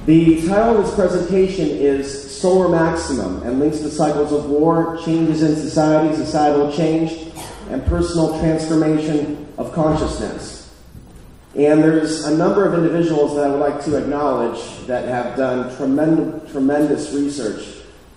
The title of this presentation is Solar Maximum and links to cycles of war, changes in society, societal change, and personal transformation of consciousness. And there's a number of individuals that I would like to acknowledge that have done tremendous research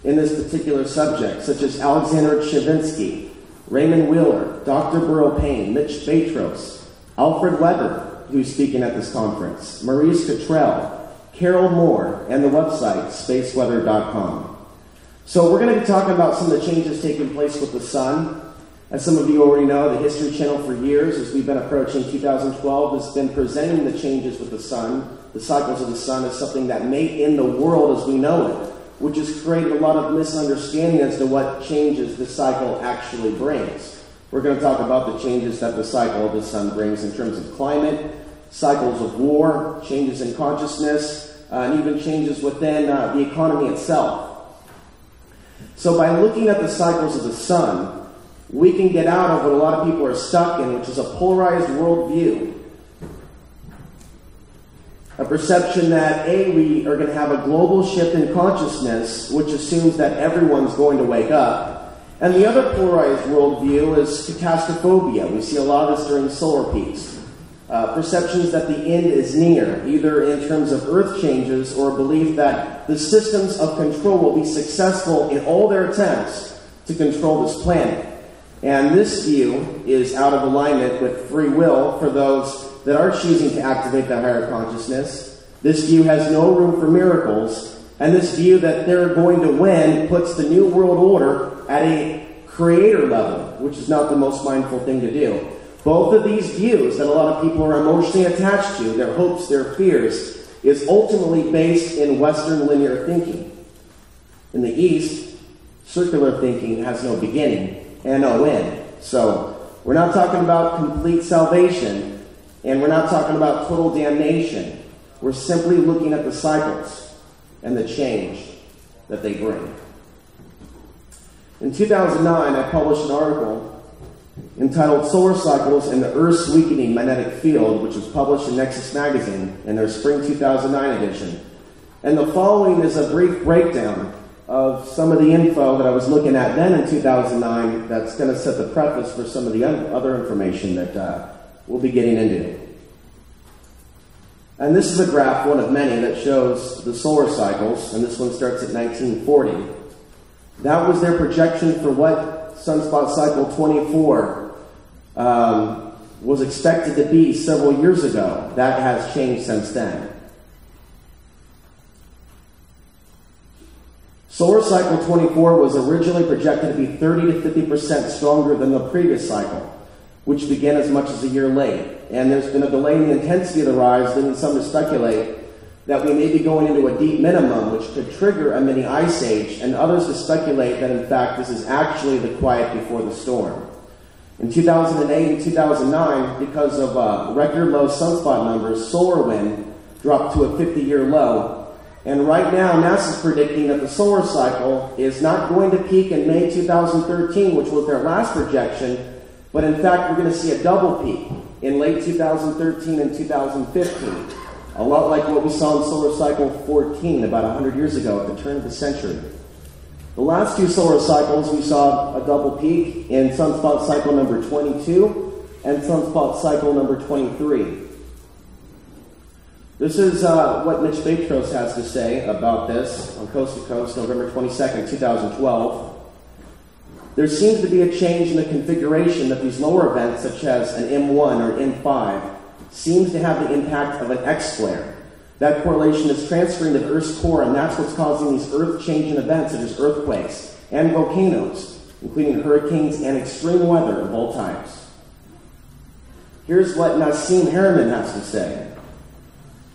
in this particular subject, such as Alexander Chavinsky, Raymond Wheeler, Dr. Burrow Payne, Mitch Batros, Alfred Weber, who's speaking at this conference, Maurice Cottrell, Carol Moore, and the website spaceweather.com. So we're going to be talking about some of the changes taking place with the sun. As some of you already know, the History Channel for years, as we've been approaching 2012, has been presenting the changes with the sun, the cycles of the sun, as something that may end the world as we know it, which has created a lot of misunderstanding as to what changes the cycle actually brings. We're going to talk about the changes that the cycle of the sun brings in terms of climate, cycles of war, changes in consciousness, and even changes within the economy itself. So by looking at the cycles of the sun, we can get out of what a lot of people are stuck in, which is a polarized worldview. A perception that, A, we are going to have a global shift in consciousness, which assumes that everyone's going to wake up. And the other polarized worldview is catastrophobia. We see a lot of this during solar peaks. Perceptions that the end is near, either in terms of earth changes or a belief that the systems of control will be successful in all their attempts to control this planet. And this view is out of alignment with free will for those that are choosing to activate the higher consciousness. This view has no room for miracles, and this view that they're going to win puts the New World Order at a creator level, which is not the most mindful thing to do. Both of these views that a lot of people are emotionally attached to, their hopes, their fears, is ultimately based in Western linear thinking. In the East, circular thinking has no beginning and no end. So we're not talking about complete salvation, and we're not talking about total damnation. We're simply looking at the cycles and the change that they bring. In 2009, I published an article entitled Solar Cycles and the Earth's Weakening Magnetic Field, which was published in Nexus Magazine in their spring 2009 edition. And the following is a brief breakdown of some of the info that I was looking at then in 2009 that's going to set the preface for some of the other information that we'll be getting into. And this is a graph, one of many, that shows the solar cycles, and this one starts at 1940. That was their projection for what sunspot cycle 24 was expected to be several years ago. That has changed since then. Solar cycle 24 was originally projected to be 30 to 50% stronger than the previous cycle, which began as much as a year late. And there's been a delay in the intensity of the rise, leading some to speculate that we may be going into a deep minimum, which could trigger a mini ice age, and others to speculate that in fact this is actually the quiet before the storm. In 2008 and 2009, because of record low sunspot numbers, solar wind dropped to a 50-year low. And right now, NASA's predicting that the solar cycle is not going to peak in May 2013, which was their last projection, but in fact we're going to see a double peak in late 2013 and 2015. A lot like what we saw in solar cycle 14 about 100 years ago at the turn of the century. The last two solar cycles, we saw a double peak in sunspot cycle number 22 and sunspot cycle number 23. This is what Mitch Batros has to say about this on Coast to Coast, November 22nd, 2012. There seems to be a change in the configuration that these lower events, such as an M1 or M5, seems to have the impact of an X-flare. That correlation is transferring to the Earth's core, and that's what's causing these Earth-changing events, such as earthquakes and volcanoes, including hurricanes and extreme weather of all types. Here's what Nassim Harriman has to say.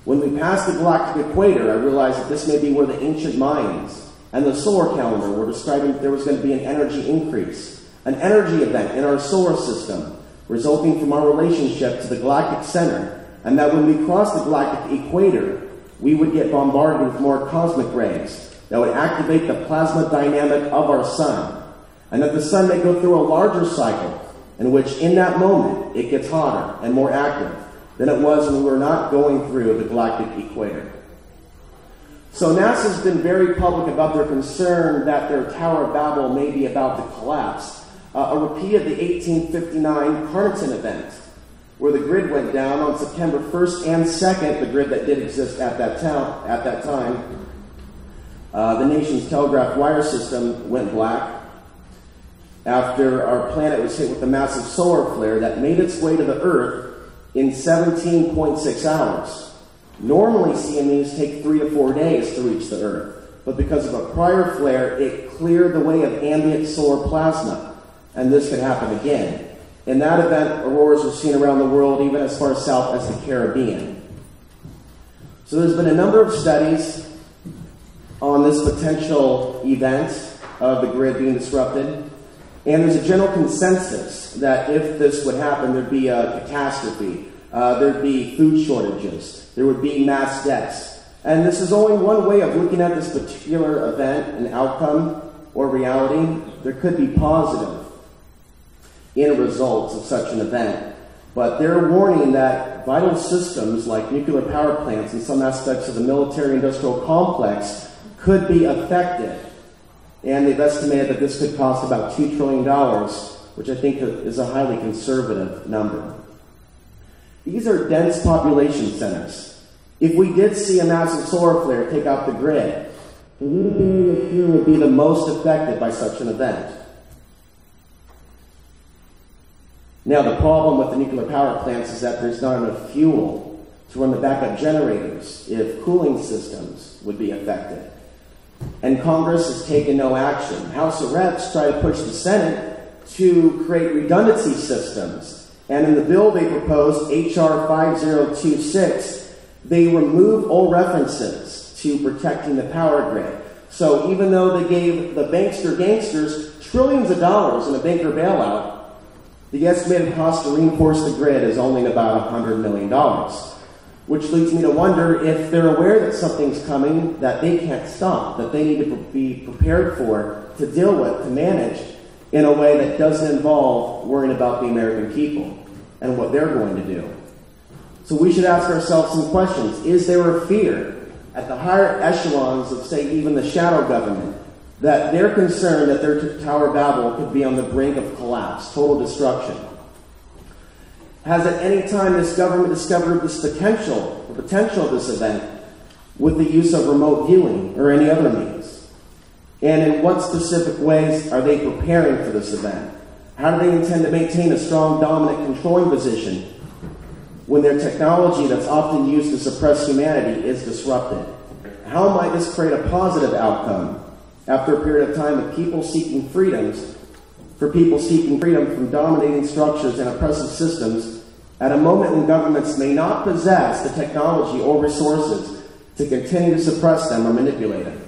When we passed the galactic equator, I realized that this may be where the ancient Mayans and the solar calendar were describing that there was going to be an energy increase, an energy event in our solar system, resulting from our relationship to the galactic center, and that when we crossed the galactic equator, we would get bombarded with more cosmic rays that would activate the plasma dynamic of our sun, and that the sun may go through a larger cycle in which in that moment it gets hotter and more active than it was when we were not going through the galactic equator. So NASA's been very public about their concern that their Tower of Babel may be about to collapse. A repeat of the 1859 Carnarvon event, where the grid went down on September 1st and 2nd, the grid that did exist at that time. The nation's telegraph wire system went black after our planet was hit with a massive solar flare that made its way to the Earth in 17.6 hours. Normally, CMEs take 3 to 4 days to reach the Earth, but because of a prior flare, it cleared the way of ambient solar plasma, and this could happen again. In that event, auroras were seen around the world, even as far south as the Caribbean. So there's been a number of studies on this potential event of the grid being disrupted, and there's a general consensus that if this would happen, there'd be a catastrophe, there'd be food shortages, there would be mass deaths. And this is only one way of looking at this particular event and outcome or reality. There could be positive in results of such an event, but they're warning that vital systems like nuclear power plants and some aspects of the military-industrial complex could be affected. And they've estimated that this could cost about $2 trillion, which I think is a highly conservative number. These are dense population centers. If we did see a massive solar flare take out the grid, the area here would be the most affected by such an event. Now, the problem with the nuclear power plants is that there's not enough fuel to run the backup generators if cooling systems would be affected. And Congress has taken no action. House of Reps try to push the Senate to create redundancy systems. And in the bill they proposed, H.R. 5026, they remove all references to protecting the power grid. So even though they gave the bankster gangsters trillions of dollars in a banker bailout, the estimated cost to reinforce the grid is only about $100 million, which leads me to wonder if they're aware that something's coming that they can't stop, that they need to be prepared for, to deal with, to manage in a way that doesn't involve worrying about the American people and what they're going to do. So we should ask ourselves some questions. Is there a fear at the higher echelons of, say, even the shadow government, that they're concerned that their Tower of Babel could be on the brink of collapse, total destruction? Has at any time this government discovered this the potential of this event with the use of remote viewing or any other means? And in what specific ways are they preparing for this event? How do they intend to maintain a strong, dominant, controlling position when their technology that's often used to suppress humanity is disrupted? How might this create a positive outcome after a period of time of people seeking freedoms, for people seeking freedom from dominating structures and oppressive systems at a moment when governments may not possess the technology or resources to continue to suppress them or manipulate them?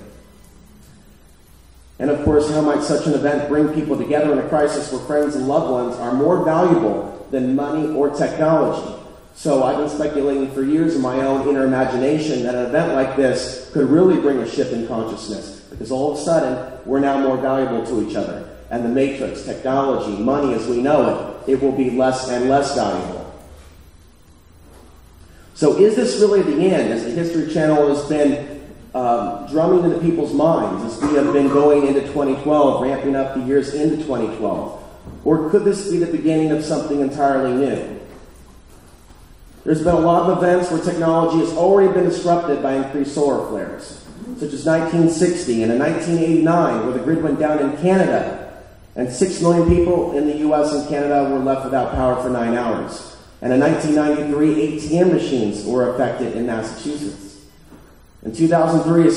And of course, how might such an event bring people together in a crisis where friends and loved ones are more valuable than money or technology? So I've been speculating for years in my own inner imagination that an event like this could really bring a shift in consciousness, because all of a sudden, we're now more valuable to each other. And the matrix, technology, money as we know it, it will be less and less valuable. So is this really the end, as the History Channel has been drumming into people's minds, as we have been going into 2012, ramping up the years into 2012? Or could this be the beginning of something entirely new? There's been a lot of events where technology has already been disrupted by increased solar flares, such as 1960 and in 1989, where the grid went down in Canada, and 6 million people in the US and Canada were left without power for 9 hours. And in 1993, ATM machines were affected in Massachusetts. In 2003, a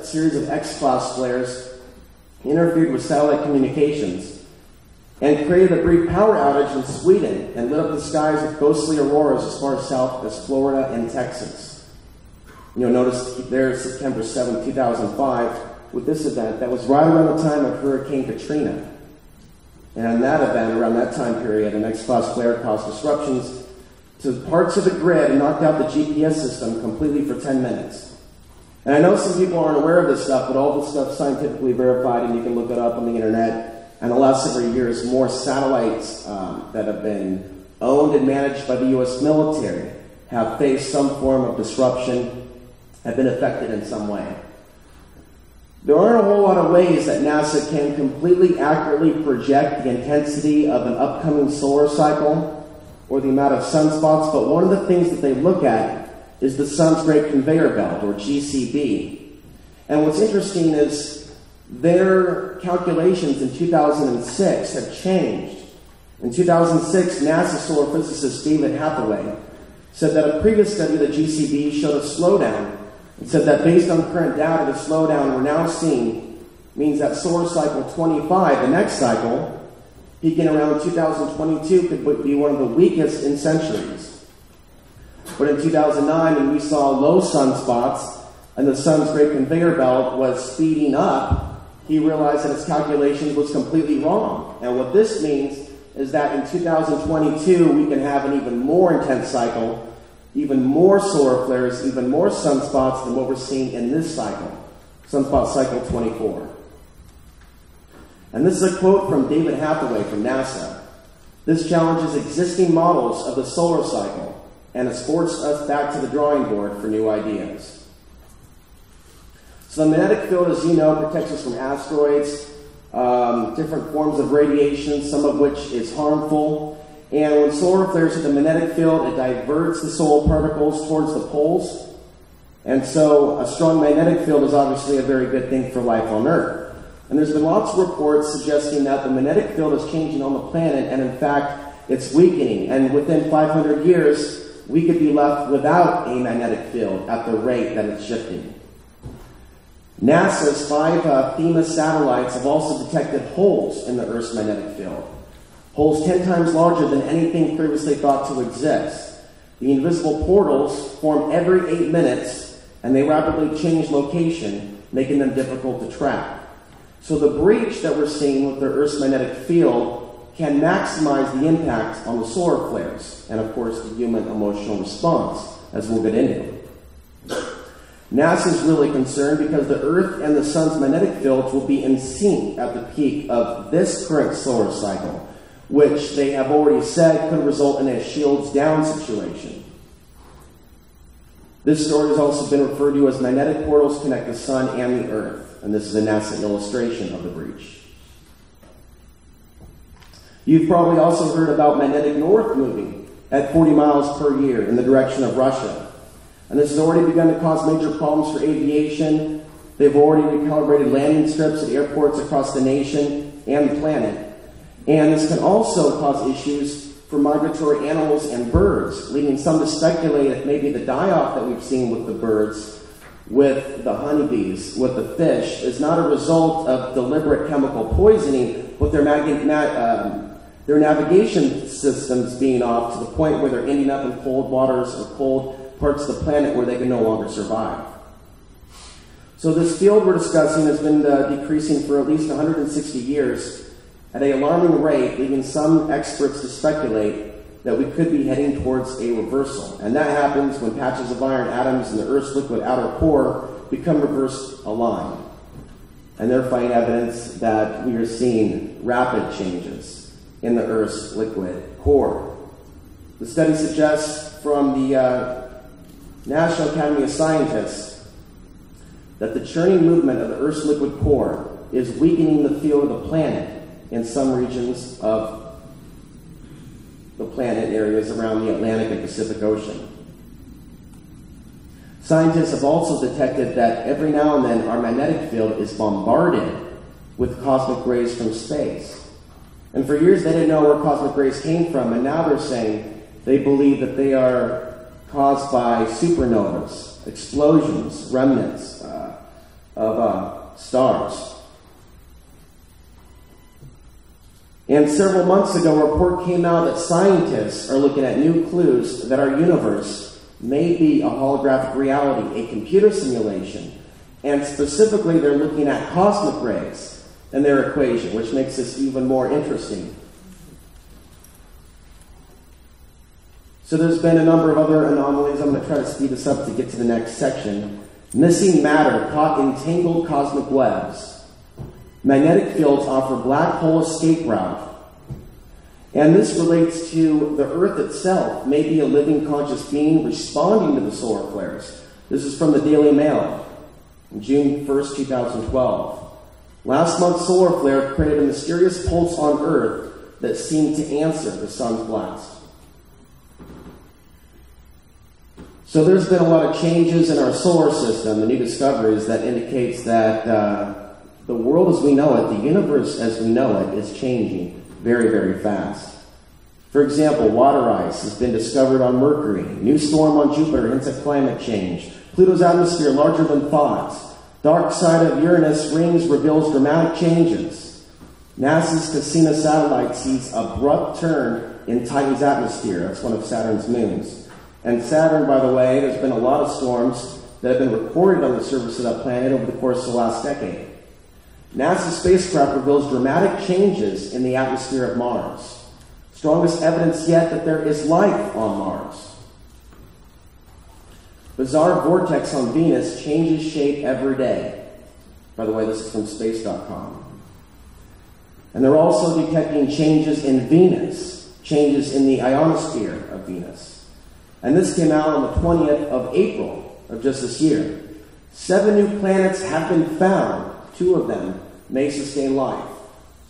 series of X-class flares interfered with satellite communications and created a brief power outage in Sweden and lit up the skies with ghostly auroras as far south as Florida and Texas. You'll notice there, September 7, 2005, with this event, that was right around the time of Hurricane Katrina. And in that event, around that time period, an X-class flare caused disruptions to parts of the grid and knocked out the GPS system completely for 10 minutes. And I know some people aren't aware of this stuff, but all this stuff is scientifically verified, and you can look it up on the internet. And the last several years, more satellites that have been owned and managed by the U.S. military have faced some form of disruption have been affected in some way. There aren't a whole lot of ways that NASA can completely accurately project the intensity of an upcoming solar cycle or the amount of sunspots, but one of the things that they look at is the sun's great conveyor belt, or GCB. And what's interesting is their calculations in 2006 have changed. In 2006, NASA solar physicist David Hathaway said that a previous study of the GCB showed a slowdown, and said that based on current data, the slowdown we're now seeing means that solar cycle 25, the next cycle, peaking around 2022, could be one of the weakest in centuries. But in 2009, when we saw low sunspots and the sun's great conveyor belt was speeding up, he realized that his calculation was completely wrong. And what this means is that in 2022, we can have an even more intense cycle, even more solar flares, even more sunspots than what we're seeing in this cycle, sunspot cycle 24. And this is a quote from David Hathaway from NASA. This challenges existing models of the solar cycle, and it's forced us back to the drawing board for new ideas. So the magnetic field, as you know, protects us from asteroids, different forms of radiation, some of which is harmful. And when solar flares hit the magnetic field, it diverts the solar particles towards the poles. And so a strong magnetic field is obviously a very good thing for life on Earth. And there's been lots of reports suggesting that the magnetic field is changing on the planet, and in fact, it's weakening. And within 500 years, we could be left without a magnetic field at the rate that it's shifting. NASA's 5 Themis satellites have also detected holes in the Earth's magnetic field. Holes 10 times larger than anything previously thought to exist. The invisible portals form every 8 minutes, and they rapidly change location, making them difficult to track. So the breach that we're seeing with the Earth's magnetic field can maximize the impact on the solar flares, and of course the human emotional response, as we'll get into. NASA is really concerned because the Earth and the Sun's magnetic fields will be in sync at the peak of this current solar cycle, which they have already said could result in a shields down situation. This story has also been referred to as magnetic portals connect the Sun and the Earth. And this is a NASA illustration of the breach. You've probably also heard about magnetic north moving at 40 miles per year in the direction of Russia. And this has already begun to cause major problems for aviation. They've already recalibrated landing strips at airports across the nation and the planet. And this can also cause issues for migratory animals and birds, leading some to speculate if maybe the die-off that we've seen with the birds, with the honeybees, with the fish, is not a result of deliberate chemical poisoning, but their navigation systems being off to the point where they're ending up in cold waters or cold parts of the planet where they can no longer survive. So this field we're discussing has been decreasing for at least 160 years at an alarming rate, leading some experts to speculate that we could be heading towards a reversal. And that happens when patches of iron atoms in the Earth's liquid outer core become reverse aligned. And they're finding evidence that we are seeing rapid changes in the Earth's liquid core. The study suggests from the National Academy of Scientists that the churning movement of the Earth's liquid core is weakening the field of the planet in some regions of the planet areas around the Atlantic and Pacific Ocean. Scientists have also detected that every now and then our magnetic field is bombarded with cosmic rays from space. And for years they didn't know where cosmic rays came from, and now they're saying they believe that they are caused by supernovas, explosions, remnants of stars. And several months ago, a report came out that scientists are looking at new clues that our universe may be a holographic reality, a computer simulation. And specifically, they're looking at cosmic rays and their equation, which makes this even more interesting. So there's been a number of other anomalies. I'm going to try to speed this up to get to the next section. Missing matter caught in tangled cosmic webs. Magnetic fields offer black hole escape route. And this relates to the Earth itself, maybe a living conscious being responding to the solar flares. This is from the Daily Mail, June 1st, 2012. Last month's solar flare created a mysterious pulse on Earth that seemed to answer the sun's blast. So there's been a lot of changes in our solar system, the new discoveries that indicates that the world as we know it, the universe as we know it, is changing very, very fast. For example, water ice has been discovered on Mercury. New storm on Jupiter hints at climate change. Pluto's atmosphere larger than thought. Dark side of Uranus rings reveals dramatic changes. NASA's Cassini satellite sees abrupt turn in Titan's atmosphere. That's one of Saturn's moons. And Saturn, by the way, there's been a lot of storms that have been recorded on the surface of that planet over the course of the last decade. NASA's spacecraft reveals dramatic changes in the atmosphere of Mars. Strongest evidence yet that there is life on Mars. Bizarre vortex on Venus changes shape every day. By the way, this is from space.com. And they're also detecting changes in Venus, changes in the ionosphere of Venus. And this came out on the 20th of April of just this year. 7 new planets have been found. 2 of them may sustain life.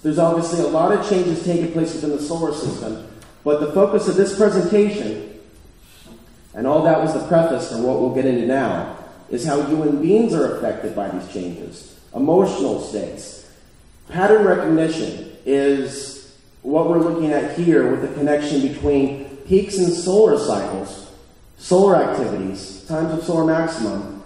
There's obviously a lot of changes taking place within the solar system, but the focus of this presentation, and all that was the preface for what we'll get into now, is how human beings are affected by these changes. Emotional states. Pattern recognition is what we're looking at here with the connection between peaks in solar cycles, solar activities, times of solar maximum,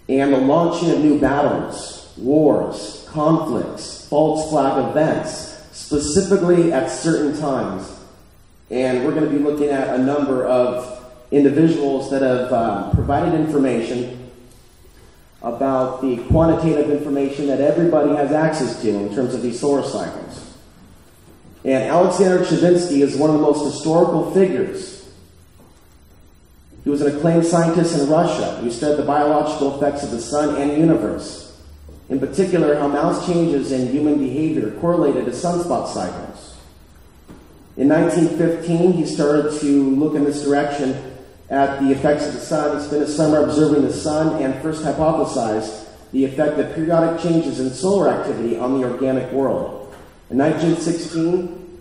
and the launching of new battles, wars, conflicts, false flag events, specifically at certain times. And we're going to be looking at a number of individuals that have provided information about the quantitative information that everybody has access to in terms of these solar cycles. And Alexander Chavinsky is one of the most historical figures. He was an acclaimed scientist in Russia who studied the biological effects of the sun and universe. In particular, how mouse changes in human behavior correlated to sunspot cycles. In 1915, he started to look in this direction at the effects of the sun. He spent a summer observing the sun and first hypothesized the effect of periodic changes in solar activity on the organic world. In 1916,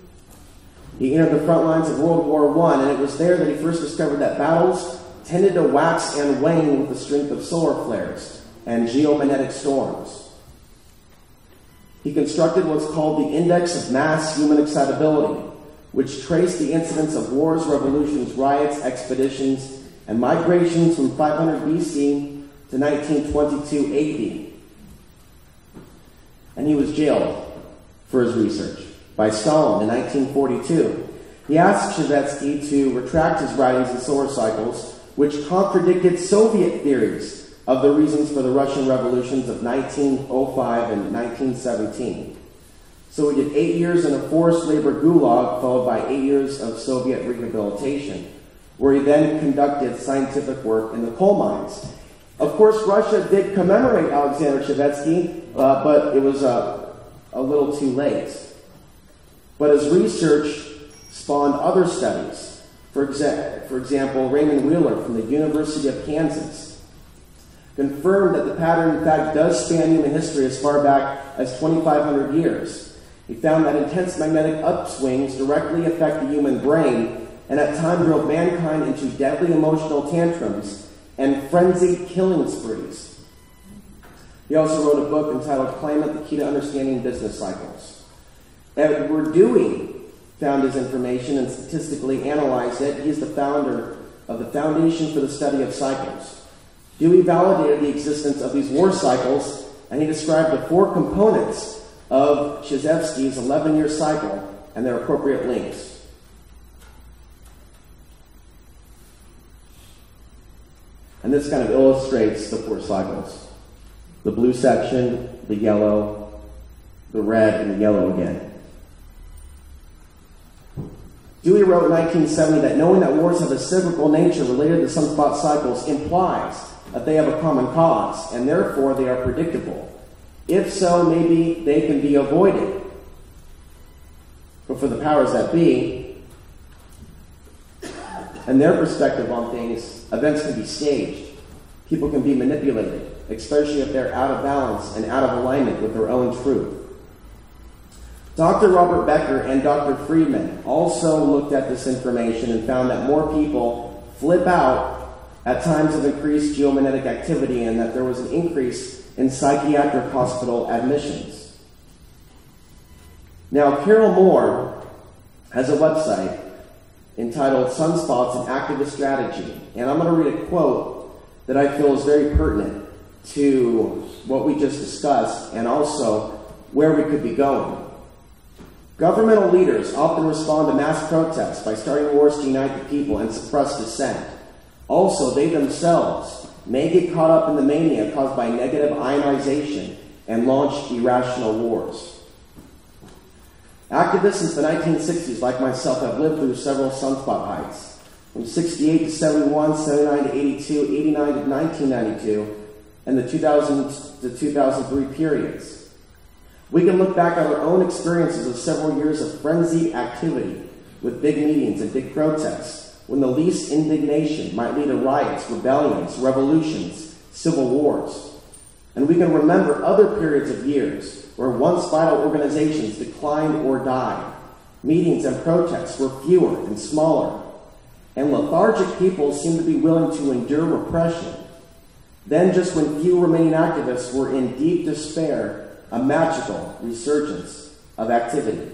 he entered the front lines of World War I, and it was there that he first discovered that battles tended to wax and wane with the strength of solar flares and geomagnetic storms. He constructed what's called the Index of Mass Human Excitability, which traced the incidence of wars, revolutions, riots, expeditions, and migrations from 500 BC to 1922 AD. And he was jailed for his research by Stalin in 1942. He asked Chavatsky to retract his writings in solar cycles, which contradicted Soviet theories of the reasons for the Russian revolutions of 1905 and 1917. So he did 8 years in a forced labor gulag, followed by 8 years of Soviet rehabilitation, where he then conducted scientific work in the coal mines. Of course, Russia did commemorate Alexander Chavinsky, but it was a little too late. But his research spawned other studies. For example, Raymond Wheeler from the University of Kansas confirmed that the pattern, in fact, does span human history as far back as 2,500 years. He found that intense magnetic upswings directly affect the human brain and at times drove mankind into deadly emotional tantrums and frenzied killing sprees. He also wrote a book entitled Climate, the Key to Understanding Business Cycles. Edward Dewey found his information and statistically analyzed it. He's the founder of the Foundation for the Study of Cycles. Dewey validated the existence of these war cycles, and he described the 4 components of Chizevsky's 11-year cycle and their appropriate links. And this kind of illustrates the 4 cycles. The blue section, the yellow, the red, and the yellow again. Dewey wrote in 1970 that knowing that wars have a cyclical nature related to sunspot cycles implies that they have a common cause, and therefore they are predictable. If so, maybe they can be avoided. But for the powers that be, and their perspective on things, events can be staged. People can be manipulated, especially if they're out of balance and out of alignment with their own truth. Dr. Robert Becker and Dr. Friedman also looked at this information and found that more people flip out at times of increased geomagnetic activity and that there was an increase in psychiatric hospital admissions. Now, Carol Moore has a website entitled Sunspots and Activist Strategy, and I'm going to read a quote that I feel is very pertinent to what we just discussed and also where we could be going. Governmental leaders often respond to mass protests by starting wars to unite the people and suppress dissent. Also, they themselves may get caught up in the mania caused by negative ionization and launch irrational wars. Activists since the 1960s, like myself, have lived through several sunspot heights. From 68 to 71, 79 to 82, 89 to 1992, and the 2000 to 2003 periods. We can look back at our own experiences of several years of frenzied activity with big meetings and big protests, when the least indignation might lead to riots, rebellions, revolutions, civil wars. And we can remember other periods of years where once vital organizations declined or died. Meetings and protests were fewer and smaller, and lethargic people seemed to be willing to endure repression. Then, just when few remaining activists were in deep despair, a magical resurgence of activity.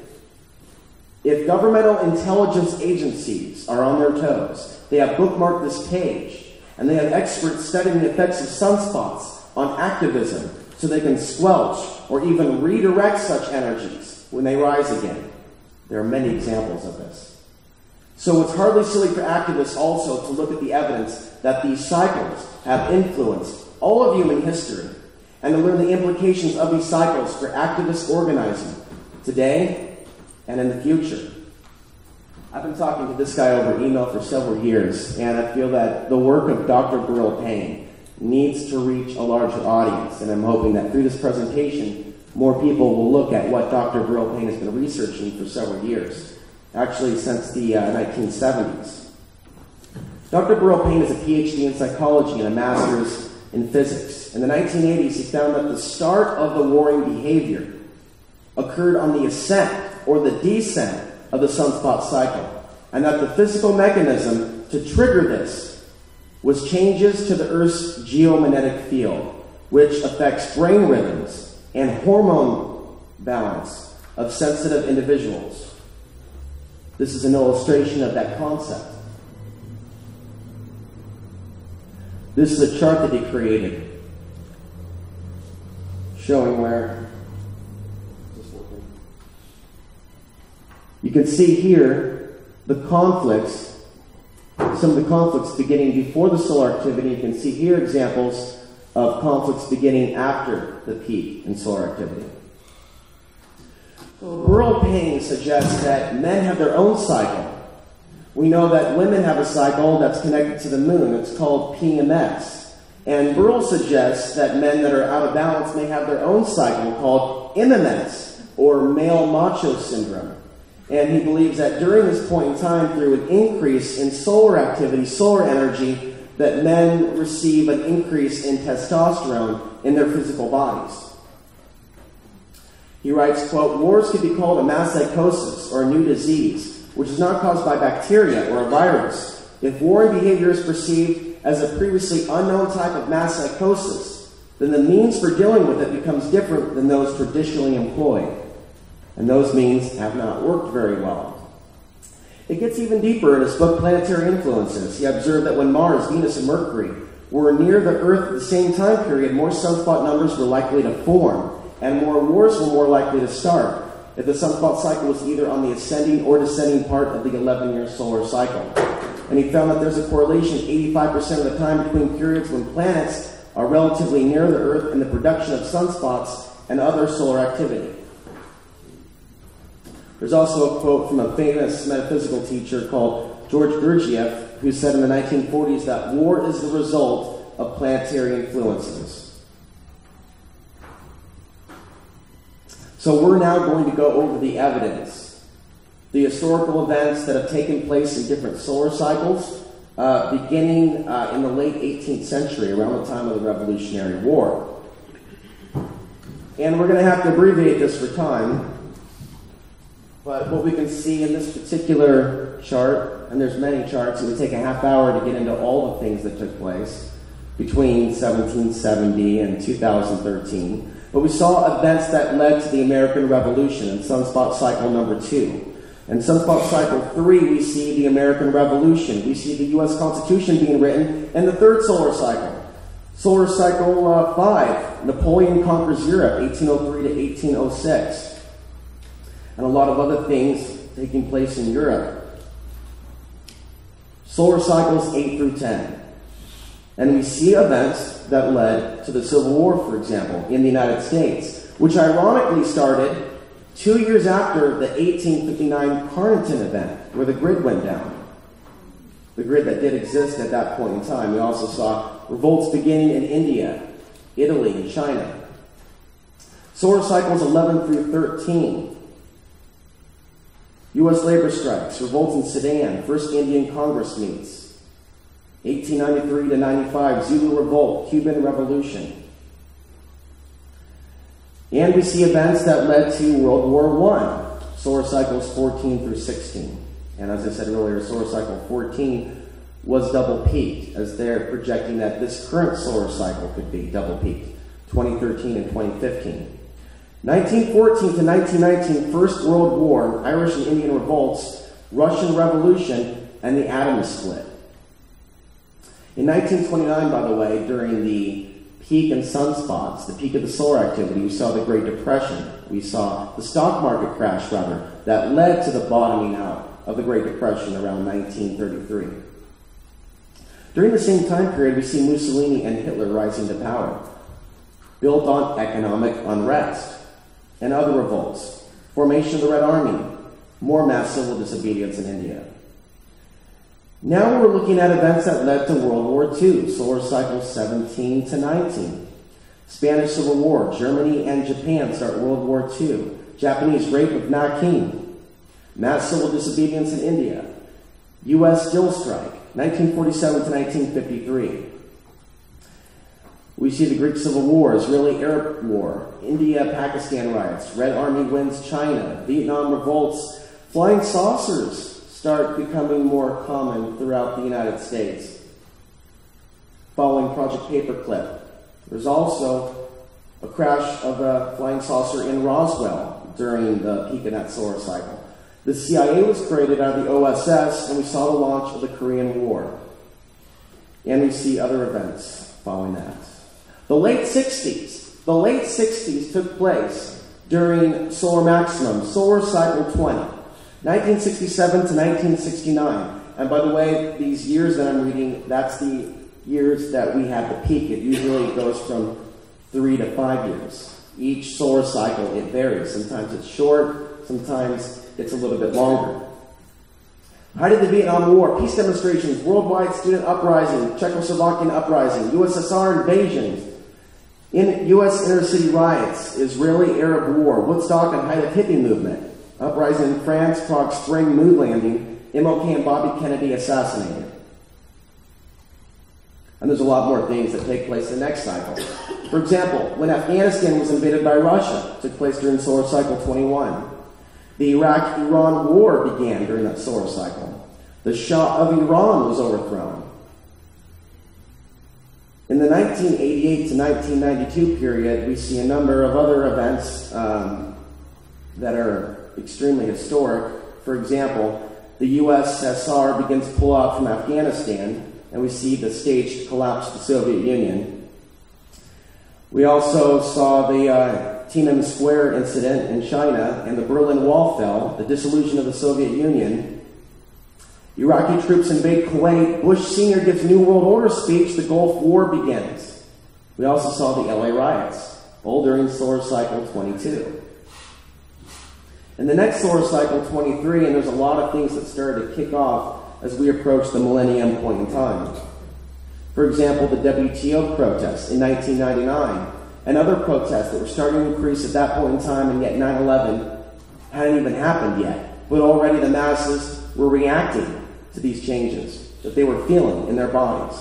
If governmental intelligence agencies are on their toes, they have bookmarked this page, and they have experts studying the effects of sunspots on activism so they can squelch or even redirect such energies when they rise again. There are many examples of this. So it's hardly silly for activists also to look at the evidence that these cycles have influenced all of human history and to learn the implications of these cycles for activist organizing today and in the future. I've been talking to this guy over email for several years, and I feel that the work of Dr. Burl Payne needs to reach a larger audience, and I'm hoping that through this presentation, more people will look at what Dr. Burl Payne has been researching for several years, actually since the 1970s. Dr. Burl Payne is a PhD in psychology and a master's in physics. In the 1980s, he found that the start of the warring behavior occurred on the ascent or the descent of the sunspot cycle, and that the physical mechanism to trigger this was changes to the Earth's geomagnetic field, which affects brain rhythms and hormone balance of sensitive individuals. This is an illustration of that concept. This is a chart that he created, showing where you can see here the conflicts, some of the conflicts beginning before the solar activity. You can see here examples of conflicts beginning after the peak in solar activity. So Burl Payne suggests that men have their own cycle. We know that women have a cycle that's connected to the moon. It's called PMS. And Burl suggests that men that are out of balance may have their own cycle called MMS, or male macho syndrome. And he believes that during this point in time, through an increase in solar activity, solar energy, that men receive an increase in testosterone in their physical bodies. He writes, quote, "Wars could be called a mass psychosis or a new disease, which is not caused by bacteria or a virus. If warring behavior is perceived as a previously unknown type of mass psychosis, then the means for dealing with it becomes different than those traditionally employed. And those means have not worked very well." It gets even deeper in his book, Planetary Influences. He observed that when Mars, Venus, and Mercury were near the Earth at the same time period, more sunspot numbers were likely to form, and more wars were more likely to start if the sunspot cycle was either on the ascending or descending part of the 11-year solar cycle. And he found that there's a correlation 85% of the time between periods when planets are relatively near the Earth and the production of sunspots and other solar activity. There's also a quote from a famous metaphysical teacher called George Gurdjieff, who said in the 1940s that war is the result of planetary influences. So we're now going to go over the evidence, the historical events that have taken place in different solar cycles, beginning in the late 18th century, around the time of the Revolutionary War. And we're going to have to abbreviate this for time, but what we can see in this particular chart, and there's many charts, it would take a half hour to get into all the things that took place between 1770 and 2013. But we saw events that led to the American Revolution in sunspot cycle number 2. In sunspot cycle 3, we see the American Revolution. We see the U.S. Constitution being written in the third solar cycle. Solar cycle 5, Napoleon conquers Europe, 1803 to 1806. And a lot of other things taking place in Europe. Solar cycles 8 through 10. And we see events that led to the Civil War, for example, in the United States, which ironically started 2 years after the 1859 Carnarvon event, where the grid went down. The grid that did exist at that point in time. We also saw revolts beginning in India, Italy, and China. Solar cycles 11 through 13. U.S. labor strikes, revolts in Sudan, First Indian Congress meets. 1893 to 95, Zulu Revolt, Cuban Revolution. And we see events that led to World War I, solar cycles 14 through 16. And as I said earlier, solar cycle 14 was double peaked, as they're projecting that this current solar cycle could be double peaked, 2013 and 2015. 1914 to 1919, First World War, Irish and Indian revolts, Russian Revolution, and the atom split. In 1929, by the way, during the peak in sunspots, the peak of the solar activity, we saw the Great Depression. We saw the stock market crash, rather, that led to the bottoming out of the Great Depression around 1933. During the same time period, we see Mussolini and Hitler rising to power, built on economic unrest and other revolts, formation of the Red Army, more mass civil disobedience in India. Now we're looking at events that led to World War II, solar cycle 17 to 19. Spanish Civil War, Germany and Japan start World War II. Japanese rape of Nanking. Mass civil disobedience in India. U.S. still strike, 1947 to 1953. We see the Greek Civil War, Israeli-Arab War, India-Pakistan riots, Red Army wins China, Vietnam revolts, flying saucers start becoming more common throughout the United States. Following Project Paperclip, there's also a crash of a flying saucer in Roswell during the peak of that solar cycle. The CIA was created out of the OSS, and we saw the launch of the Korean War. And we see other events following that. The late 60s took place during solar maximum, solar cycle 20. 1967 to 1969. And by the way, these years that I'm reading, that's the years that we have the peak. It usually goes from 3 to 5 years. Each solar cycle, it varies. Sometimes it's short, sometimes it's a little bit longer. Height of the Vietnam War, peace demonstrations, worldwide student uprising, Czechoslovakian uprising, USSR invasions, in U.S. inner city riots, Israeli-Arab War, Woodstock and height of hippie movement, uprising in France, Prague Spring, moon landing, MLK and Bobby Kennedy assassinated. And there's a lot more things that take place in the next cycle. For example, when Afghanistan was invaded by Russia, it took place during solar cycle 21. The Iraq-Iran war began during that solar cycle. The Shah of Iran was overthrown. In the 1988 to 1992 period, we see a number of other events that are extremely historic. For example, the USSR begins to pull out from Afghanistan, and we see the staged collapse of the Soviet Union. We also saw the Tiananmen Square incident in China, and the Berlin Wall fell, the dissolution of the Soviet Union. Iraqi troops invade Kuwait. Bush Sr. gives New World Order speech. The Gulf War begins. We also saw the LA riots, all during solar cycle 22. In the next solar cycle 23, and there's a lot of things that started to kick off as we approach the millennium point in time. For example, the WTO protests in 1999, and other protests that were starting to increase at that point in time, and yet 9/11 hadn't even happened yet. But already the masses were reacting to these changes. that they were feeling in their bodies.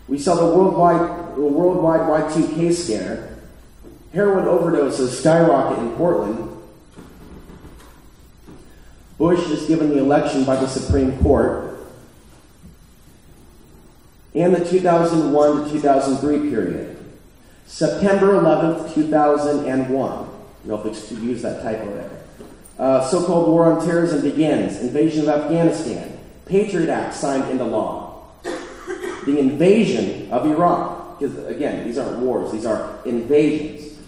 We saw the worldwide Y2K scare. Heroin overdoses skyrocket in Portland. Bush is given the election by the Supreme Court. And the 2001 to 2003 period. September 11th, 2001. I don't know if you use that typo there. So-called war on terrorism begins. Invasion of Afghanistan. Patriot Act signed into law. The invasion of Iraq. Because, again, these aren't wars. These are invasions.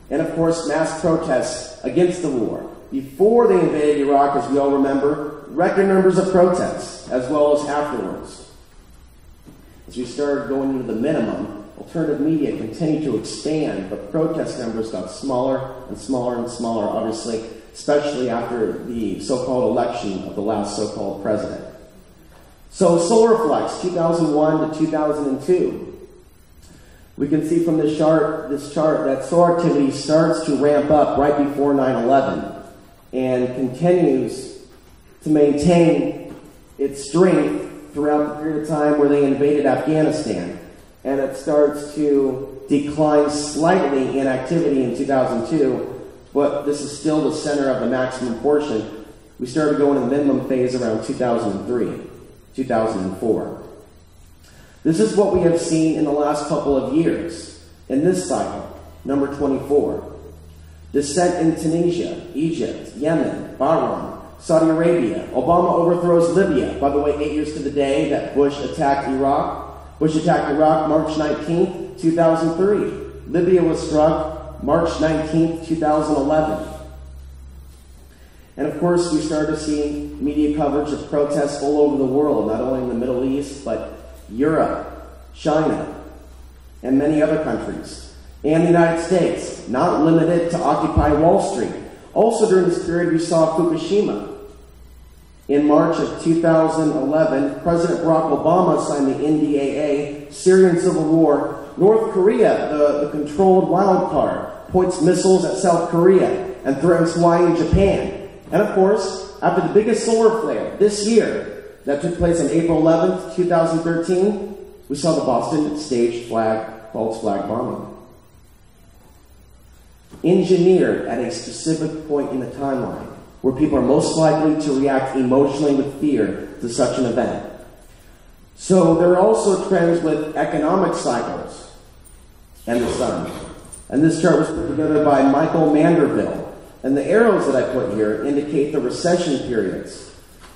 And, of course, mass protests against the war. Before they invaded Iraq, as we all remember, record numbers of protests, as well as afterwards. As we started going into the minimum, alternative media continued to expand, but protest numbers got smaller and smaller and smaller, obviously, especially after the so-called election of the last so-called president. So solar flex, 2001 to 2002. We can see from this chart that solar activity starts to ramp up right before 9/11 and continues to maintain its strength throughout the period of time where they invaded Afghanistan. And it starts to decline slightly in activity in 2002, but this is still the center of the maximum portion. We started going in the minimum phase around 2003, 2004. This is what we have seen in the last couple of years in this cycle, number 24. Dissent in Tunisia, Egypt, Yemen, Bahrain, Saudi Arabia. Obama overthrows Libya. By the way, 8 years to the day that Bush attacked Iraq. Bush attacked Iraq March 19th, 2003. Libya was struck March 19th, 2011. And of course, we started to see media coverage of protests all over the world, not only in the Middle East, but Europe, China, and many other countries. And the United States, not limited to Occupy Wall Street. Also during this period, we saw Fukushima. In March of 2011, President Barack Obama signed the NDAA, Syrian Civil War. North Korea, the controlled wild card, points missiles at South Korea and threatens Hawaii and Japan. And of course, after the biggest solar flare this year, that took place on April 11th, 2013, we saw the Boston staged false flag bombing. Engineered at a specific point in the timeline, where people are most likely to react emotionally with fear to such an event. So there are also trends with economic cycles and the sun. And this chart was put together by Michael Manderville. And the arrows that I put here indicate the recession periods.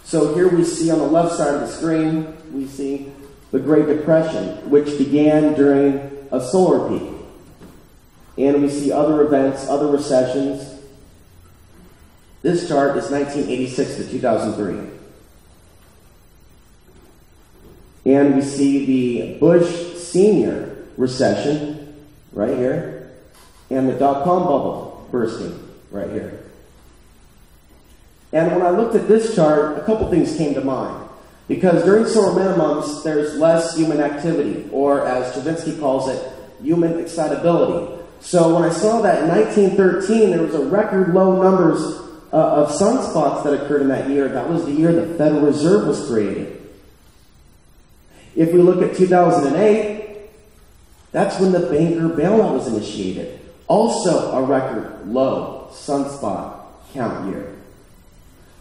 So here we see on the left side of the screen, we see the Great Depression, which began during a solar peak. And we see other events, other recessions. This chart is 1986 to 2003. And we see the Bush Senior recession right here, and the dot-com bubble bursting right here. And when I looked at this chart, a couple things came to mind. Because during solar minimums, there's less human activity, or as Stravinsky calls it, human excitability. So when I saw that in 1913, there was a record low numbers of sunspots that occurred in that year. That was the year the Federal Reserve was created. If we look at 2008, that's when the banker bailout was initiated. Also a record low sunspot count year.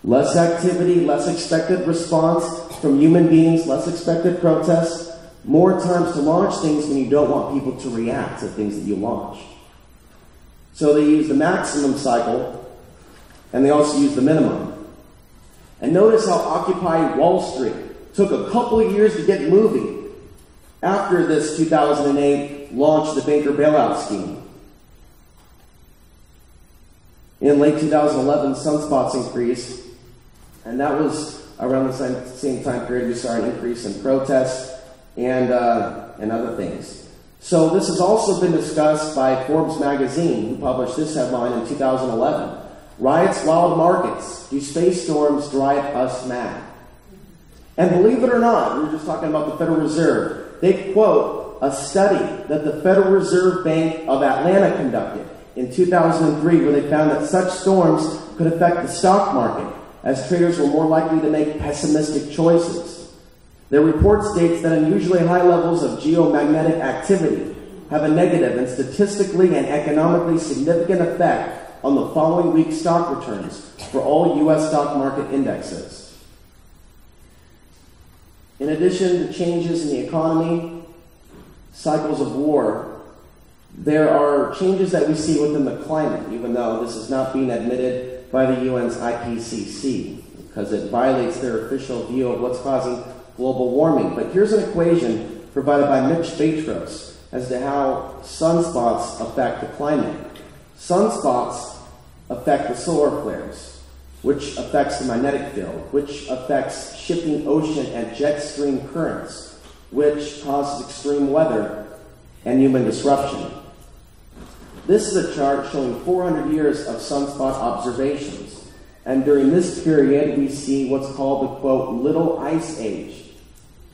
Less activity, less expected response from human beings, less expected protests, more times to launch things when you don't want people to react to things that you launched. So they use the maximum cycle, and they also use the minimum. And notice how Occupy Wall Street took a couple of years to get moving after this 2008 launch of the banker bailout scheme. In late 2011, sunspots increased, and that was around the same time period we saw an increase in protests and other things. So this has also been discussed by Forbes magazine, who published this headline in 2011. Riots, wild markets. Do space storms drive us mad? And believe it or not, we were just talking about the Federal Reserve. They quote a study that the Federal Reserve Bank of Atlanta conducted in 2003, where they found that such storms could affect the stock market as traders were more likely to make pessimistic choices. Their report states that unusually high levels of geomagnetic activity have a negative and statistically and economically significant effect on the following week's stock returns for all U.S. stock market indexes. In addition to changes in the economy, cycles of war, there are changes that we see within the climate, even though this is not being admitted by the UN's IPCC, because it violates their official view of what's causing global warming. But here's an equation provided by Mitch Batros as to how sunspots affect the climate. Sunspots affect the solar flares, which affects the magnetic field, which affects shifting ocean and jet stream currents, which causes extreme weather and human disruption. This is a chart showing 400 years of sunspot observations. And during this period, we see what's called the, quote, Little Ice Age,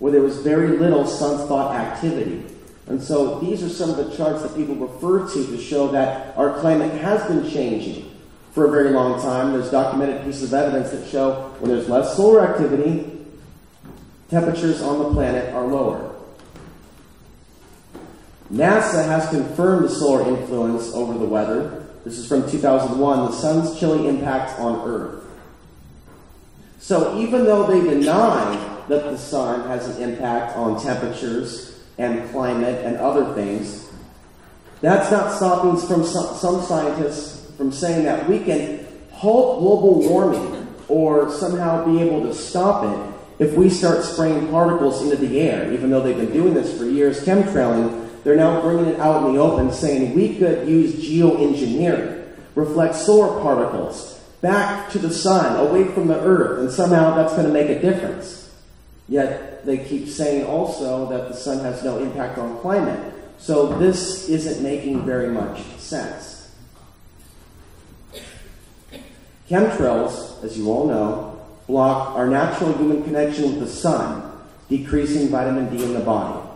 where there was very little sunspot activity. And so these are some of the charts that people refer to show that our climate has been changing for a very long time. There's documented pieces of evidence that show when there's less solar activity, temperatures on the planet are lower. NASA has confirmed the solar influence over the weather. This is from 2001, the sun's chilly impact on Earth. So even though they deny that the sun has an impact on temperatures and climate and other things, that's not stopping some scientists from saying that we can halt global warming or somehow be able to stop it if we start spraying particles into the air. Even though they've been doing this for years, chemtrailing, they're now bringing it out in the open, saying we could use geoengineering, reflect solar particles back to the sun, away from the earth, and somehow that's going to make a difference. Yet they keep saying also that the sun has no impact on climate. So this isn't making very much sense. Chemtrails, as you all know, block our natural human connection with the sun, decreasing vitamin D in the body.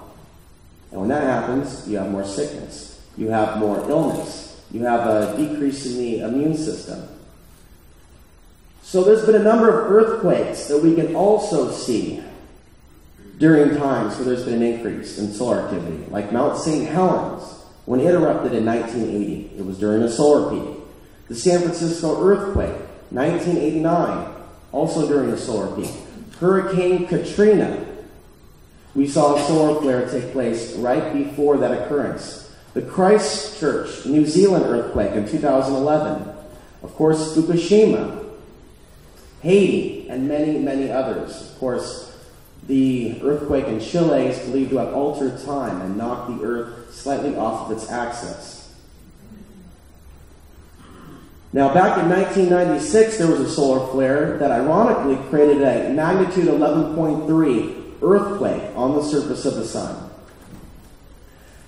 And when that happens, you have more sickness, you have more illness, you have a decrease in the immune system. So there's been a number of earthquakes that we can also see during times where there's been an increase in solar activity, like Mount St. Helens, when it erupted in 1980. It was during a solar peak. The San Francisco earthquake, 1989, also during a solar peak. Hurricane Katrina, we saw a solar flare take place right before that occurrence. The Christchurch, New Zealand earthquake in 2011. Of course, Fukushima, Haiti, and many, many others. Of course, the earthquake in Chile is believed to have altered time and knocked the Earth slightly off of its axis. Now, back in 1996, there was a solar flare that ironically created a magnitude 11.3 earthquake on the surface of the sun.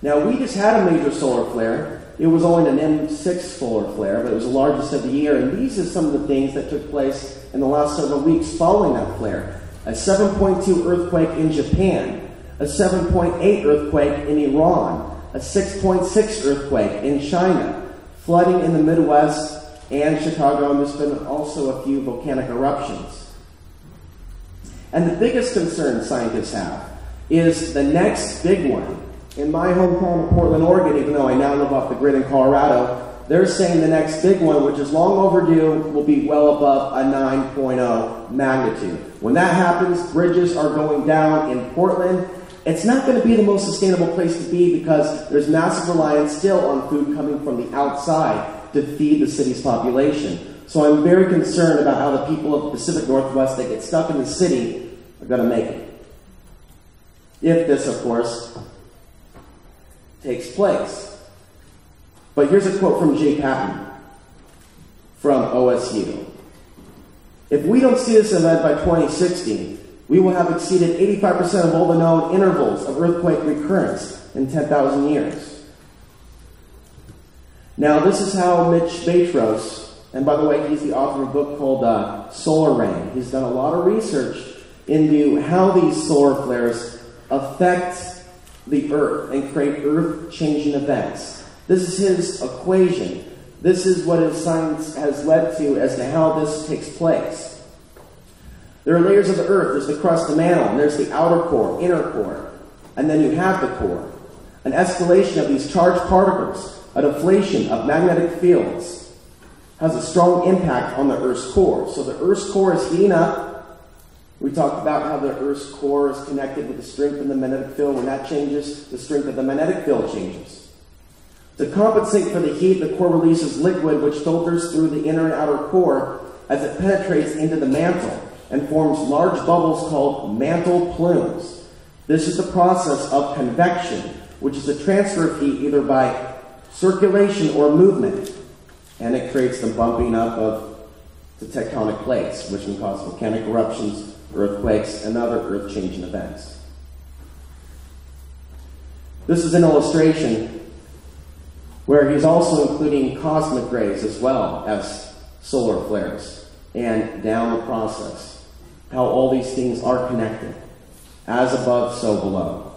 Now, we just had a major solar flare. It was only an M6 solar flare, but it was the largest of the year. And these are some of the things that took place in the last several weeks following that flare. A 7.2 earthquake in Japan, a 7.8 earthquake in Iran, a 6.6 earthquake in China, flooding in the Midwest and Chicago, and there's been also a few volcanic eruptions. And the biggest concern scientists have is the next big one. In my hometown of Portland, Oregon, even though I now live off the grid in Colorado, they're saying the next big one, which is long overdue, will be well above a 9.0 magnitude. When that happens, bridges are going down in Portland. It's not going to be the most sustainable place to be because there's massive reliance still on food coming from the outside to feed the city's population. So I'm very concerned about how the people of the Pacific Northwest that get stuck in the city are going to make it. If this, of course, takes place. But here's a quote from Jay Patton from OSU. If we don't see this event by 2060, we will have exceeded 85% of all the known intervals of earthquake recurrence in 10,000 years. Now, this is how Mitch Batros, and by the way, he's the author of a book called Solar Rain. He's done a lot of research into how these solar flares affect the Earth and create Earth-changing events. This is his equation. This is what his science has led to as to how this takes place. There are layers of the earth. There's the crust, the mantle, and there's the outer core, inner core. And then you have the core. An escalation of these charged particles, a deflation of magnetic fields, has a strong impact on the Earth's core. So the Earth's core is heating up. We talked about how the Earth's core is connected with the strength of the magnetic field. When that changes, the strength of the magnetic field changes. To compensate for the heat, the core releases liquid which filters through the inner and outer core as it penetrates into the mantle and forms large bubbles called mantle plumes. This is the process of convection, which is the transfer of heat either by circulation or movement. And it creates the bumping up of the tectonic plates, which can cause volcanic eruptions, earthquakes, and other earth-changing events. This is an illustration where he's also including cosmic rays as well as solar flares, and down the process, how all these things are connected. As above, so below.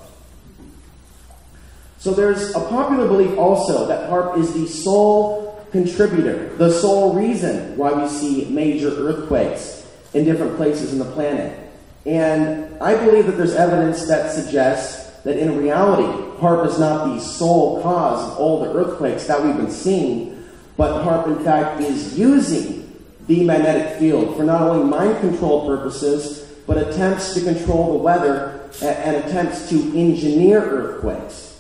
So there's a popular belief also that HAARP is the sole contributor, the sole reason why we see major earthquakes in different places in the planet. And I believe that there's evidence that suggests that in reality, HAARP is not the sole cause of all the earthquakes that we've been seeing, but HAARP in fact is using the magnetic field for not only mind control purposes, but attempts to control the weather and attempts to engineer earthquakes.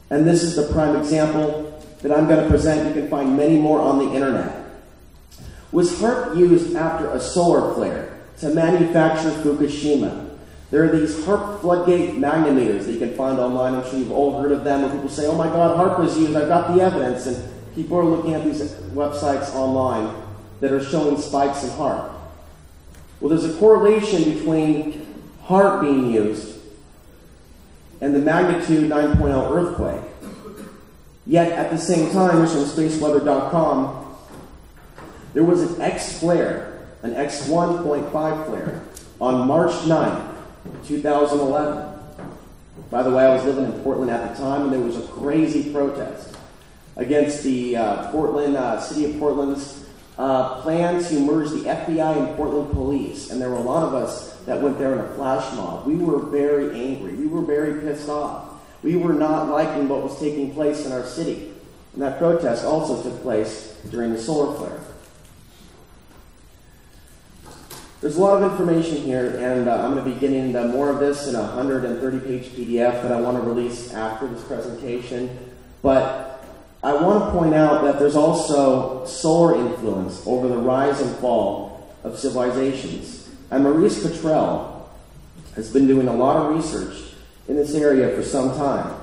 And this is the prime example that I'm going to present. You can find many more on the internet. Was HAARP used after a solar flare to manufacture Fukushima? There are these HAARP floodgate magnetometers that you can find online. I'm sure you've all heard of them. When people say, oh my God, HAARP was used, I've got the evidence. And people are looking at these websites online that are showing spikes in HAARP. Well, there's a correlation between HAARP being used and the magnitude 9.0 earthquake. Yet, at the same time, here's from spaceweather.com, there was an X flare, an X1.5 flare, on March 9th, 2011. By the way, I was living in Portland at the time, and there was a crazy protest against the city of Portland's plan to merge the FBI and Portland police. And there were a lot of us that went there in a flash mob. We were very angry. We were very pissed off. We were not liking what was taking place in our city. And that protest also took place during the solar flare. There's a lot of information here, and I'm going to be getting into more of this in a 130-page PDF that I want to release after this presentation. But I want to point out that there's also solar influence over the rise and fall of civilizations. And Maurice Cottrell has been doing a lot of research in this area for some time.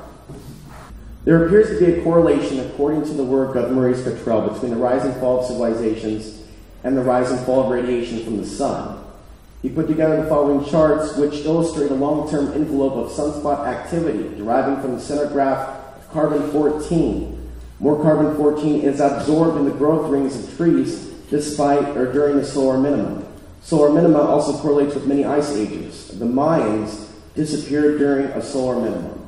There appears to be a correlation, according to the work of Maurice Cottrell, between the rise and fall of civilizations and the rise and fall of radiation from the sun. He put together the following charts, which illustrate a long-term envelope of sunspot activity deriving from the center graph of carbon-14. More carbon-14 is absorbed in the growth rings of trees despite or during the solar minimum. Solar minima also correlates with many ice ages. The Mayans disappeared during a solar minimum.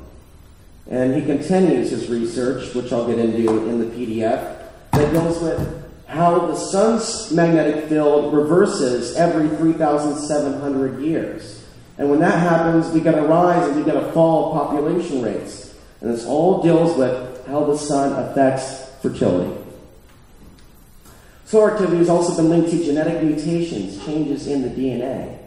And he continues his research, which I'll get into in the PDF, that deals with how the sun's magnetic field reverses every 3,700 years. And when that happens, we get a rise and we get a fall of population rates. And this all deals with how the sun affects fertility. Solar activity has also been linked to genetic mutations, changes in the DNA.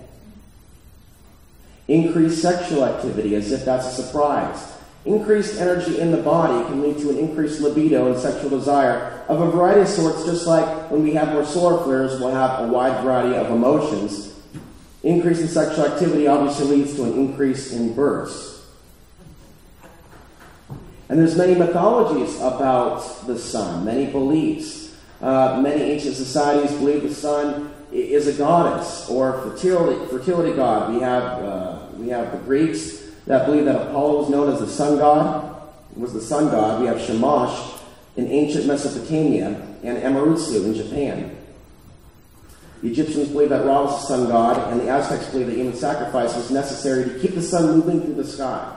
Increased sexual activity, as if that's a surprise. Increased energy in the body can lead to an increased libido and sexual desire of a variety of sorts, just like when we have more solar flares, we'll have a wide variety of emotions. Increase in sexual activity obviously leads to an increase in births. And there's many mythologies about the sun, many beliefs. Many ancient societies believe the sun is a goddess or fertility god. We have the Greeks that believe that Apollo was known as the sun god. Was the sun god. We have Shamash in ancient Mesopotamia and Amaterasu in Japan. The Egyptians believe that Ra was the sun god, and the Aztecs believe that human sacrifice was necessary to keep the sun moving through the sky.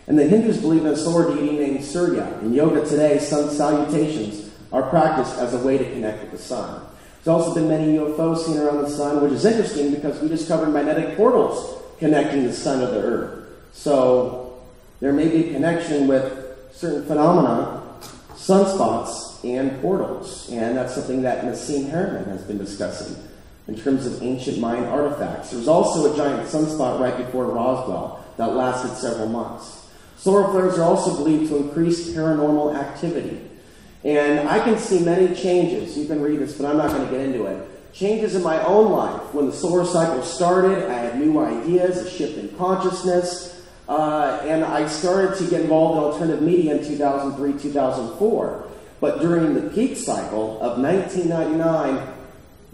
And the Hindus believe in a solar deity named Surya. In yoga today, sun salutations are practiced as a way to connect with the sun. There's also been many UFOs seen around the sun, which is interesting because we discovered magnetic portals connecting the sun to the Earth. So there may be a connection with certain phenomena, sunspots, and portals. And that's something that Nassim Haramein has been discussing in terms of ancient Mayan artifacts. There was also a giant sunspot right before Roswell that lasted several months. Solar flares are also believed to increase paranormal activity. And I can see many changes. You can read this, but I'm not going to get into it. Changes in my own life. When the solar cycle started, I had new ideas, a shift in consciousness, and I started to get involved in alternative media in 2003, 2004. But during the peak cycle of 1999,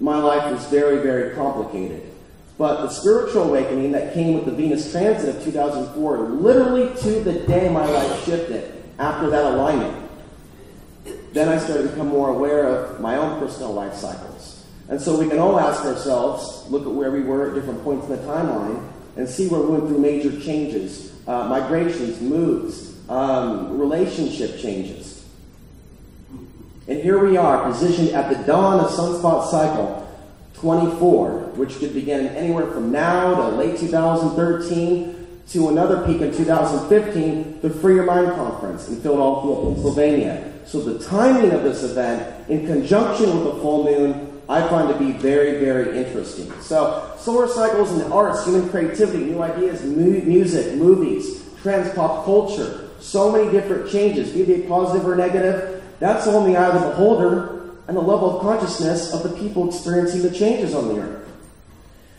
my life was very, very complicated. But the spiritual awakening that came with the Venus transit of 2004, literally to the day my life shifted after that alignment, then I started to become more aware of my own personal life cycles. And so we can all ask ourselves, look at where we were at different points in the timeline, and see where we went through major changes, migrations, moves, relationship changes. And here we are, positioned at the dawn of sunspot cycle 24, which could begin anywhere from now to late 2013 to another peak in 2015, the Free Your Mind Conference in Philadelphia, Pennsylvania. So the timing of this event, in conjunction with the full moon, I find to be very, very interesting. So solar cycles and arts, human creativity, new ideas, music, movies, trends, pop culture, so many different changes, be they positive or negative, that's all in the eye of the beholder and the level of consciousness of the people experiencing the changes on the earth.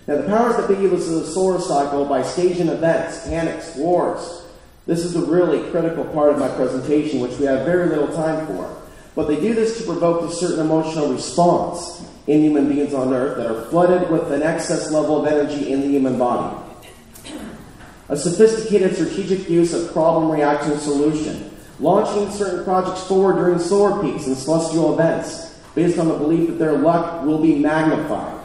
Now, the powers that be use the solar cycle by staging events, panics, wars. This is the really critical part of my presentation, which we have very little time for. But they do this to provoke a certain emotional response in human beings on Earth that are flooded with an excess level of energy in the human body. A sophisticated strategic use of problem, reaction, solution. Launching certain projects forward during solar peaks and celestial events based on the belief that their luck will be magnified.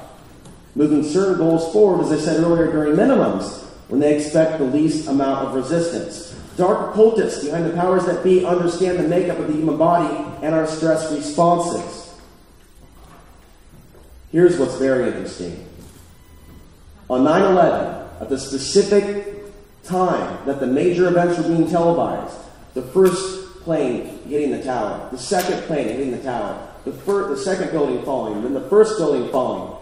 Moving certain goals forward, as I said earlier, during minimums, when they expect the least amount of resistance. Dark occultists behind the powers that be understand the makeup of the human body and our stress responses. Here's what's very interesting. On 9/11, at the specific time that the major events were being televised, the first plane hitting the tower, the second plane hitting the tower, the second building falling, then the first building falling.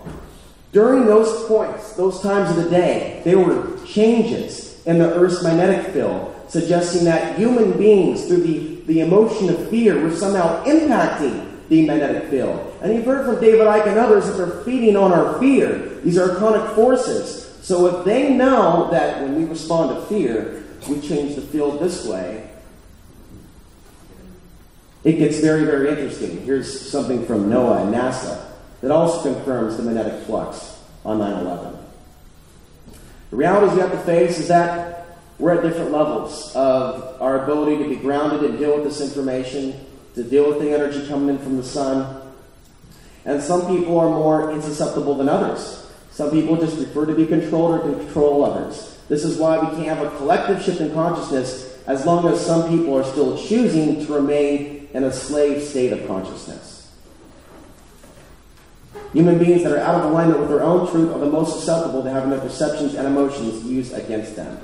During those points, those times of the day, there were changes in the Earth's magnetic field, suggesting that human beings, through the emotion of fear, were somehow impacting the magnetic field. And you've heard from David Icke and others that they're feeding on our fear. These are archonic forces. So if they know that when we respond to fear, we change the field this way, it gets very, very interesting. Here's something from NOAA and NASA that also confirms the magnetic flux on 9/11. The realities we have to face is that we're at different levels of our ability to be grounded and deal with this information, to deal with the energy coming in from the sun. And some people are more insusceptible than others. Some people just prefer to be controlled or control others. This is why we can't have a collective shift in consciousness as long as some people are still choosing to remain in a slave state of consciousness. Human beings that are out of alignment with their own truth are the most susceptible to having their perceptions and emotions used against them.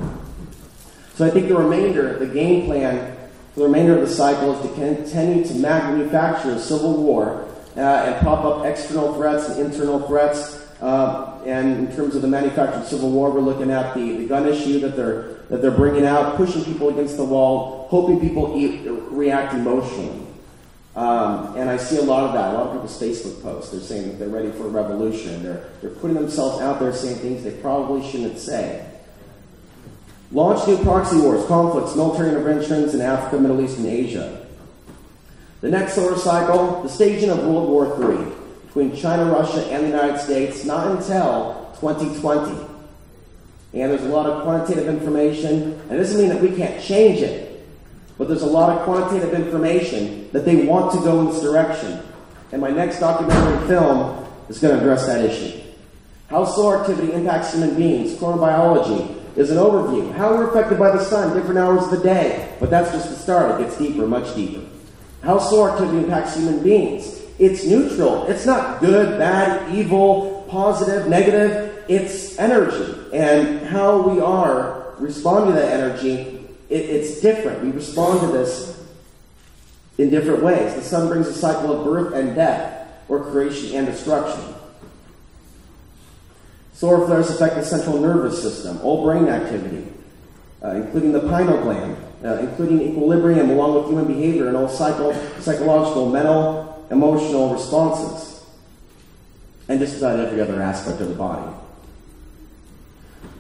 So I think the game plan for the remainder of the cycle is to continue to manufacture a civil war and prop up external threats and internal threats. And in terms of the manufactured civil war, we're looking at the gun issue that they're bringing out, pushing people against the wall, hoping people react emotionally. And I see a lot of that. A lot of people's Facebook posts, they're saying that they're ready for a revolution. They're putting themselves out there saying things they probably shouldn't say. Launch new proxy wars, conflicts, military interventions in Africa, Middle East, and Asia. The next solar cycle, the staging of World War III between China, Russia, and the United States, not until 2020. And there's a lot of quantitative information, and it doesn't mean that we can't change it, but there's a lot of quantitative information that they want to go in this direction. And my next documentary film is going to address that issue. How solar activity impacts human beings, chronobiology, is an overview. How we're affected by the sun, different hours of the day. But that's just the start. It gets deeper, much deeper. How solar activity impacts human beings It's neutral. It's not good, bad, evil, positive, negative. It's energy. And how we are responding to that energy, it's different. We respond to this in different ways. The sun brings a cycle of birth and death, or creation and destruction. Solar flares affect the central nervous system, all brain activity, including the pineal gland, including equilibrium along with human behavior and all psychological, mental, emotional responses, and just about every other aspect of the body.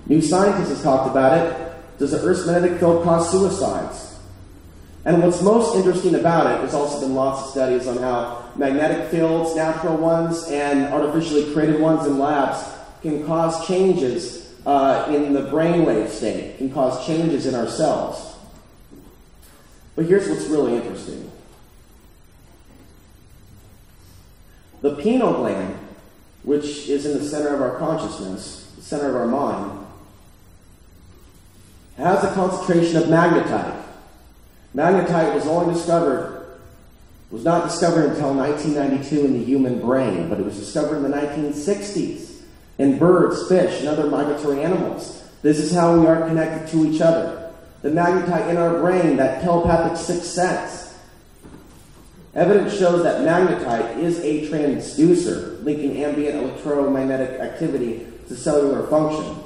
New Scientist has talked about it. Does the Earth's magnetic field cause suicides? And what's most interesting about it, there's also been lots of studies on how magnetic fields, natural ones and artificially created ones in labs, can cause changes in the brainwave state, can cause changes in our cells. But here's what's really interesting. The pineal gland, which is in the center of our consciousness, the center of our mind, has a concentration of magnetite. Magnetite was not discovered until 1992 in the human brain, but it was discovered in the 1960s in birds, fish, and other migratory animals. This is how we are connected to each other. The magnetite in our brain, that telepathic sixth sense. Evidence shows that magnetite is a transducer, linking ambient electromagnetic activity to cellular function.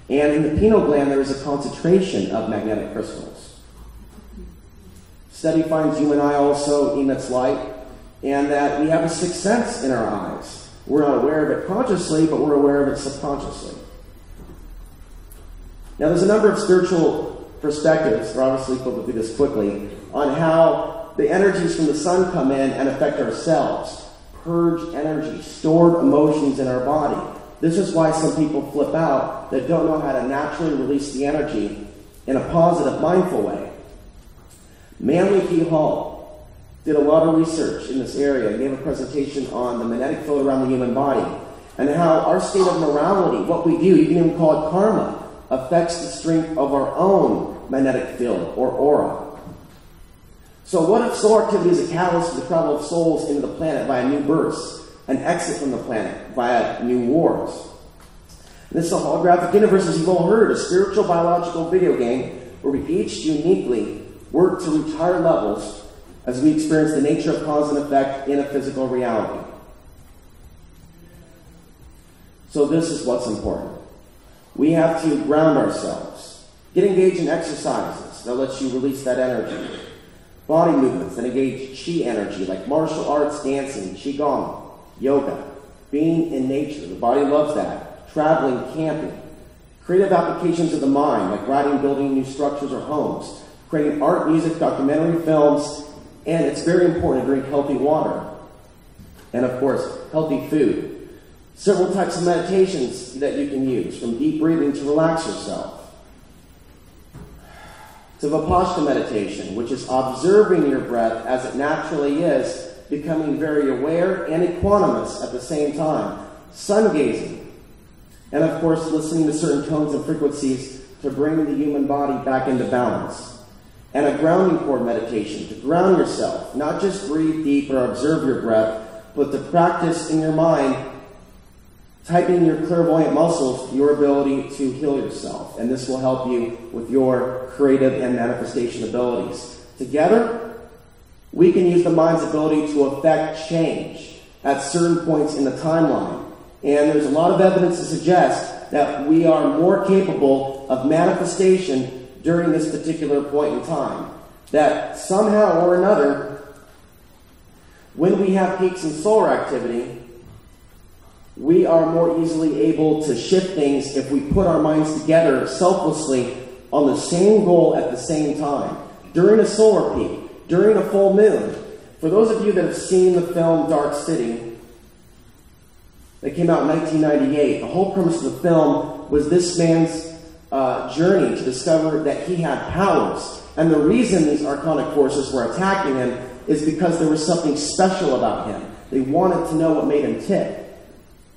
And in the pineal gland, there is a concentration of magnetic crystals. Study finds human eye also emits light, and that we have a sixth sense in our eyes. We're not aware of it consciously, but we're aware of it subconsciously. Now, there's a number of spiritual perspectives, we're obviously going to do this quickly, on how the energies from the sun come in and affect our cells. Purge energy, stored emotions in our body. This is why some people flip out that don't know how to naturally release the energy in a positive, mindful way. Manly P. Hall did a lot of research in this area and gave a presentation on the magnetic field around the human body and how our state of morality, what we do, you can even call it karma, affects the strength of our own magnetic field or aura. So what if solar activity is a catalyst for the travel of souls into the planet via new births, an exit from the planet via new wars? And this is a holographic universe, as you've all heard, a spiritual biological video game where we each uniquely work to reach higher levels as we experience the nature of cause and effect in a physical reality. So this is what's important. We have to ground ourselves. Get engaged in exercises that lets you release that energy. Body movements that engage chi energy, like martial arts, dancing, qigong, yoga, being in nature. The body loves that. Traveling, camping. Creative applications of the mind, like writing, building new structures or homes. Creating art, music, documentary films, and it's very important to drink healthy water. And of course, healthy food. Several types of meditations that you can use, from deep breathing to relax yourself, to Vipassana meditation, which is observing your breath as it naturally is, becoming very aware and equanimous at the same time. Sun gazing. And of course, listening to certain tones and frequencies to bring the human body back into balance. And a grounding cord meditation, to ground yourself, not just breathe deep or observe your breath, but to practice in your mind, tightening your clairvoyant muscles, your ability to heal yourself. And this will help you with your creative and manifestation abilities. Together, we can use the mind's ability to affect change at certain points in the timeline. And there's a lot of evidence to suggest that we are more capable of manifestation during this particular point in time. That somehow or another, when we have peaks in solar activity, we are more easily able to shift things if we put our minds together selflessly on the same goal at the same time. During a solar peak, during a full moon. For those of you that have seen the film Dark City, that came out in 1998, the whole premise of the film was this man's journey to discover that he had powers. And the reason these archonic forces were attacking him is because there was something special about him. They wanted to know what made him tick.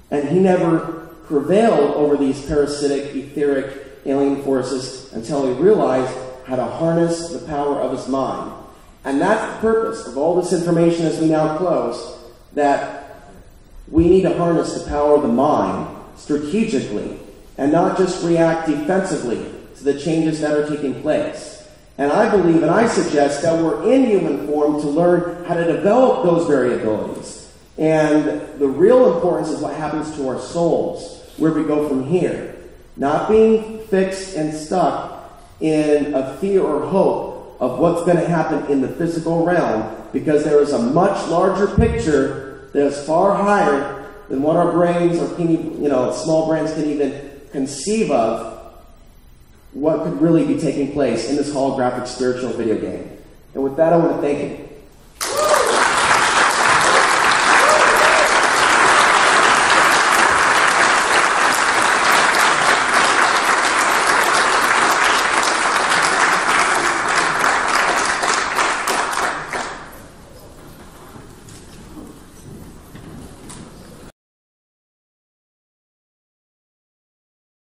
And he never prevailed over these parasitic, etheric, alien forces until he realized how to harness the power of his mind. And that's the purpose of all this information as we now close, that we need to harness the power of the mind strategically and not just react defensively to the changes that are taking place. And I believe and I suggest that we're in human form to learn how to develop those variabilities. And the real importance is what happens to our souls, where we go from here. Not being fixed and stuck in a fear or hope of what's going to happen in the physical realm, because there is a much larger picture that is far higher than what our brains or small brains can even conceive of, what could really be taking place in this holographic spiritual video game. And with that, I want to thank you.